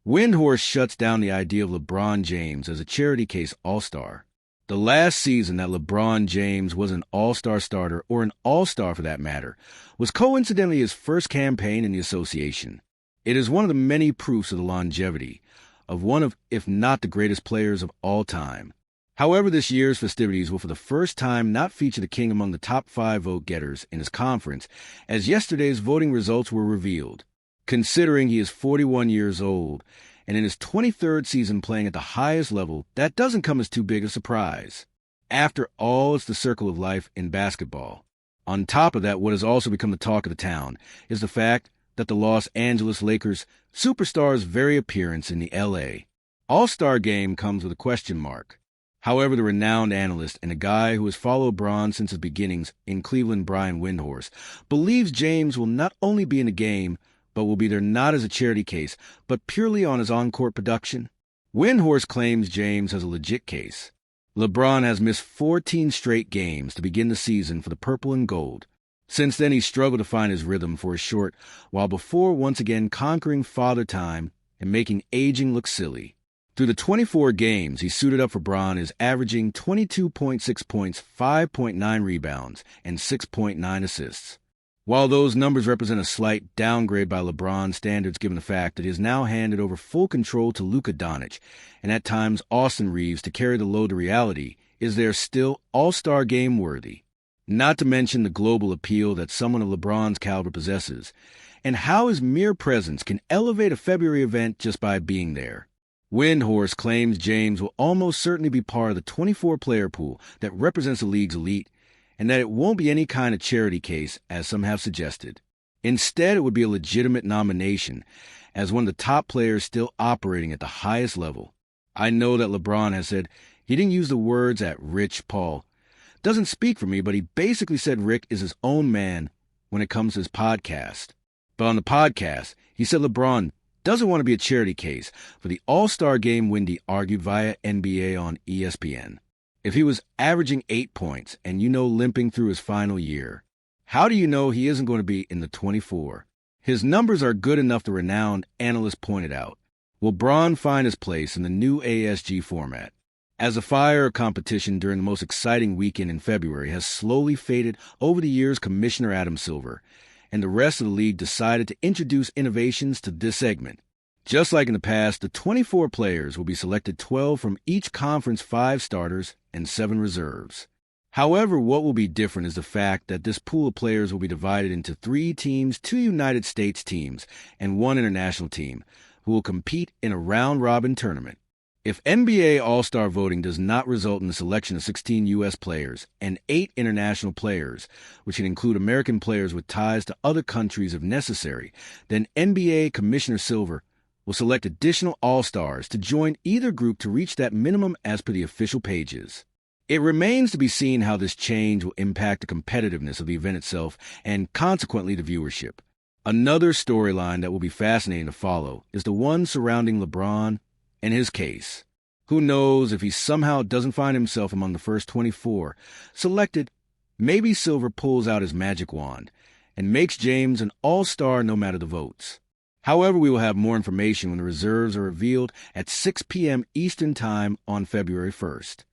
Windhorst shuts down the idea of LeBron James as a charity case all-star. The last season that LeBron James was an all-star starter, or an all-star for that matter, was coincidentally his first campaign in the association. It is one of the many proofs of the longevity of one of, if not the greatest players of all time. However, this year's festivities will for the first time not feature the king among the top 5 vote-getters in his conference, as yesterday's voting results were revealed. Considering he is 41 years old, and in his 23rd season playing at the highest level, that doesn't come as too big a surprise. After all, it's the circle of life in basketball. On top of that, what has also become the talk of the town is the fact that the Los Angeles Lakers superstar's very appearance in the L.A. All-Star game comes with a question mark. However, the renowned analyst and a guy who has followed Bron since his beginnings in Cleveland, Brian Windhorst, believes James will not only be in the game, but will be there not as a charity case, but purely on his on-court production. Windhorst claims James has a legit case. LeBron has missed 14 straight games to begin the season for the purple and gold. Since then, he struggled to find his rhythm for a short, while before once again conquering father time and making aging look silly. Through the 24 games he suited up for Bron is averaging 22.6 points, 5.9 rebounds, and 6.9 assists. While those numbers represent a slight downgrade by LeBron standards given the fact that he has now handed over full control to Luka Doncic, and at times Austin Reeves to carry the load to reality, is there still all-star game worthy? Not to mention the global appeal that someone of LeBron's caliber possesses, and how his mere presence can elevate a February event just by being there. Windhorst claims James will almost certainly be part of the 24-player pool that represents the league's elite, and that it won't be any kind of charity case, as some have suggested. Instead, it would be a legitimate nomination, as one of the top players still operating at the highest level. I know that LeBron has said he didn't use the words at Rich Paul. Doesn't speak for me, but he basically said Rick is his own man when it comes to his podcast. But on the podcast, he said LeBron doesn't want to be a charity case for the All-Star Game Windy argued via NBA on ESPN. If he was averaging 8 points and limping through his final year, how do you know he isn't going to be in the 24? His numbers are good enough, the renowned analyst pointed out. Will Bron find his place in the new ASG format? As the fire of competition during the most exciting weekend in February has slowly faded over the years, Commissioner Adam Silver and the rest of the league decided to introduce innovations to this segment. Just like in the past, the 24 players will be selected 12 from each conference, 5 starters and 7 reserves. However, what will be different is the fact that this pool of players will be divided into 3 teams, 2 United States teams, and 1 international team, who will compete in a round-robin tournament. If NBA All-Star voting does not result in the selection of 16 U.S. players and 8 international players, which can include American players with ties to other countries if necessary, then NBA Commissioner Silver will select additional All-Stars to join either group to reach that minimum as per the official pages. It remains to be seen how this change will impact the competitiveness of the event itself and consequently the viewership. Another storyline that will be fascinating to follow is the one surrounding LeBron and his case. Who knows if he somehow doesn't find himself among the first 24 selected, maybe Silver pulls out his magic wand and makes James an all-star no matter the votes. However, we will have more information when the reserves are revealed at 6 p.m. Eastern Time on February 1st.